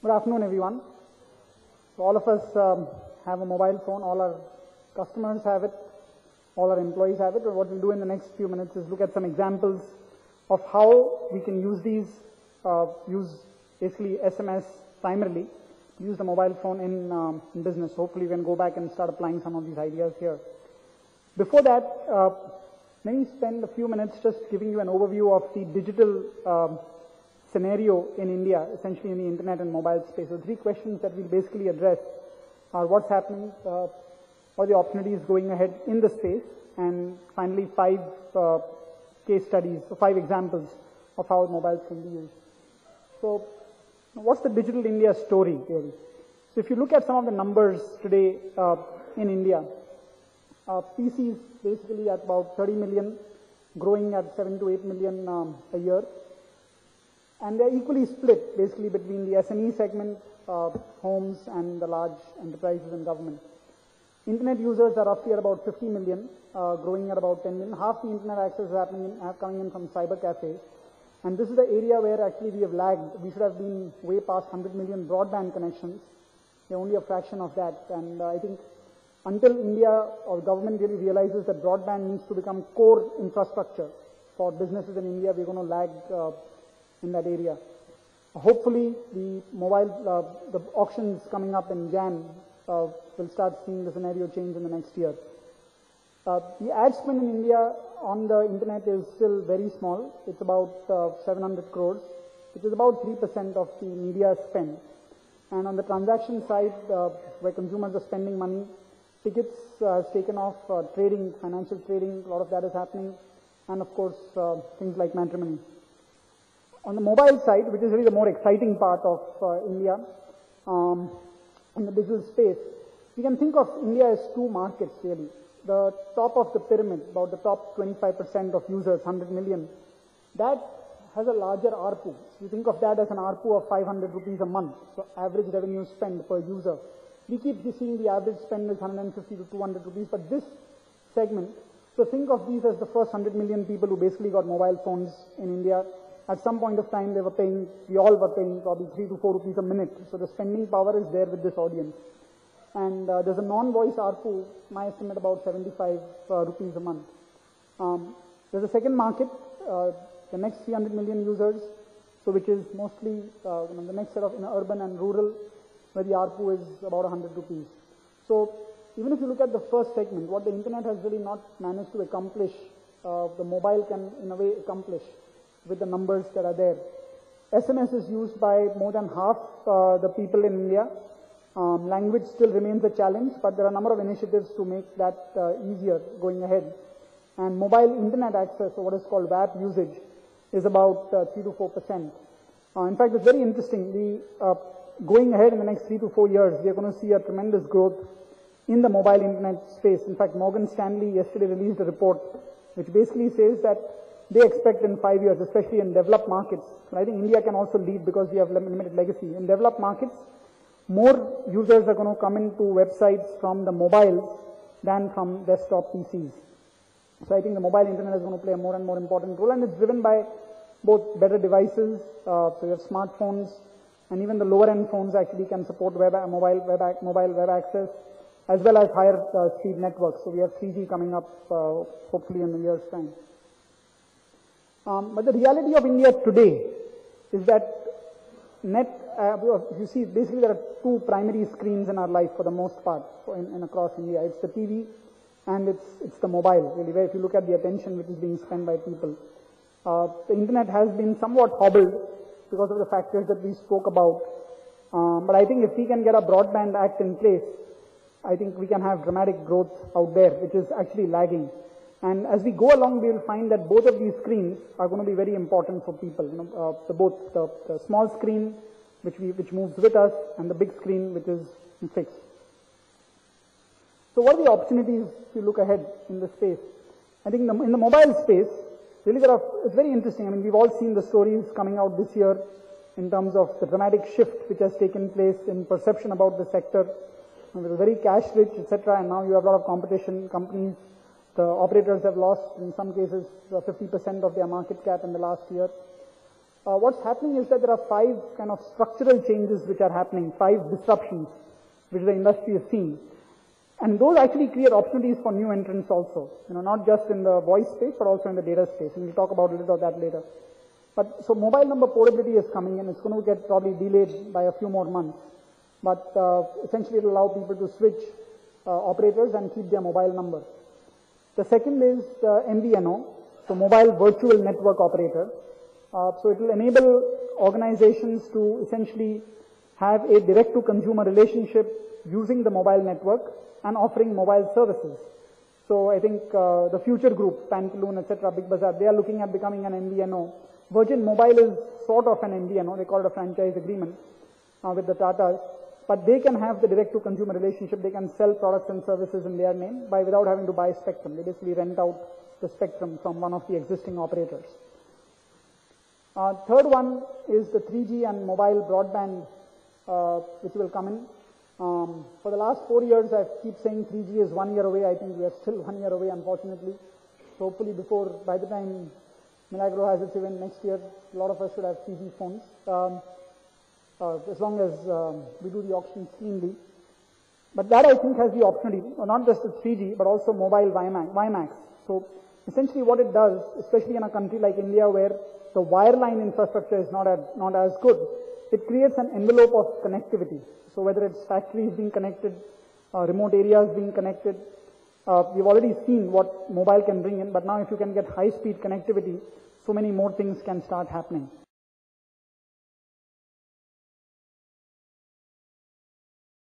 Good afternoon, everyone. So all of us have a mobile phone. All our customers have it. All our employees have it. But what we'll do in the next few minutes is look at some examples of how we can use these, use basically SMS primarily, use the mobile phone in business. Hopefully we can go back and start applying some of these ideas here. Before that, let me spend a few minutes just giving you an overview of the digital scenario in India, essentially in the internet and mobile space. So 3 questions that we'll basically address are what's happening, what are the opportunities going ahead in the space, and finally 5 case studies, 5 examples of how mobiles can be used. So what's the digital India story really? So if you look at some of the numbers today in India, PCs basically at about 30 million, growing at 7 to 8 million a year. And they're equally split basically between the SME segment, homes, and the large enterprises and government. Internet users are roughly at about 50 million, growing at about 10 million. Half the internet access is coming in from cyber cafes. And this is the area where actually we have lagged. We should have been way past 100 million broadband connections. We're only a fraction of that. And I think until India or government really realizes that broadband needs to become core infrastructure for businesses in India, we're going to lag in that area. Hopefully the the auctions coming up in Jan will start seeing the scenario change in the next year. The ad spend in India on the internet is still very small. It's about 700 crores, which is about 3% of the media spend. And on the transaction side, where consumers are spending money, tickets has taken off, trading, financial trading, a lot of that is happening, and of course things like matrimony. On the mobile side, which is really the more exciting part of India, in the digital space, we can think of India as 2 markets really. The top of the pyramid, about the top 25% of users, 100 million, that has a larger ARPU. So you think of that as an ARPU of 500 rupees a month, so average revenue spend per user. We keep seeing the average spend is 150 to 200 rupees, but this segment, so think of these as the first 100 million people who basically got mobile phones in India. At some point of time, we all were paying probably 3 to 4 rupees a minute. So the spending power is there with this audience. And there's a non-voice ARPU, my estimate about 75 rupees a month. There's a second market, the next 300 million users, so which is mostly the next set of urban and rural, where the ARPU is about 100 rupees. So even if you look at the first segment, what the internet has really not managed to accomplish, the mobile can in a way accomplish with the numbers that are there. SMS is used by more than half the people in India. Language still remains a challenge, but there are a number of initiatives to make that easier going ahead. And mobile internet access, or what is called WAP usage, is about 3 to 4%. In fact, it's very interesting. Going ahead in the next 3 to 4 years, we are going to see a tremendous growth in the mobile internet space. In fact, Morgan Stanley yesterday released a report which basically says that they expect in 5 years, especially in developed markets, and I think India can also lead because we have limited legacy. In developed markets, more users are going to come into websites from the mobiles than from desktop PCs. So I think the mobile internet is going to play a more and more important role, and it's driven by both better devices, so you have smartphones, and even the lower end phones actually can support mobile web access, as well as higher speed networks. So we have 3G coming up hopefully in a year's time. But the reality of India today is that you see, basically there are 2 primary screens in our life for the most part in across India. It's the TV and it's the mobile, really, where if you look at the attention which is being spent by people. The internet has been somewhat hobbled because of the factors that we spoke about. But I think if we can get a broadband act in place, I think we can have dramatic growth out there, which is actually lagging. And as we go along, we will find that both of these screens are going to be very important for people. Both the small screen, which moves with us, and the big screen, which is fixed. So what are the opportunities if you look ahead in the space? I think in the mobile space, really it's very interesting. I mean, we've all seen the stories coming out this year in terms of the dramatic shift which has taken place in perception about the sector. It was very cash rich, etc. And now you have a lot of competition. Companies, the operators have lost, in some cases, 50% of their market cap in the last year. what's happening is that there are 5 kind of structural changes which are happening, 5 disruptions which the industry is seeing. And those actually create opportunities for new entrants also, not just in the voice space, but also in the data space. And we'll talk about a little of that later. But so mobile number portability is coming in. It's going to get probably delayed by a few more months. But essentially it will allow people to switch operators and keep their mobile number. The second is MVNO, so mobile virtual network operator. So it will enable organizations to essentially have a direct-to-consumer relationship using the mobile network and offering mobile services. So I think the Future Group, Pantaloon, etc., Big Bazaar, they are looking at becoming an MVNO. Virgin Mobile is sort of an MVNO. They call it a franchise agreement with the Tatas. But they can have the direct-to-consumer relationship. They can sell products and services in their name without having to buy spectrum. They basically rent out the spectrum from one of the existing operators. Third one is the 3G and mobile broadband, which will come in. For the last 4 years, I keep saying 3G is 1 year away. I think we are still 1 year away, unfortunately. So hopefully by the time Milagro has its event next year, a lot of us should have 3G phones. As long as we do the auctions cleanly. But that I think has the opportunity, not just the 3G, but also mobile WiMAX. So essentially what it does, especially in a country like India where the wireline infrastructure is not as good, it creates an envelope of connectivity. So whether it's factories being connected, remote areas being connected, we've already seen what mobile can bring in, but now if you can get high-speed connectivity, so many more things can start happening.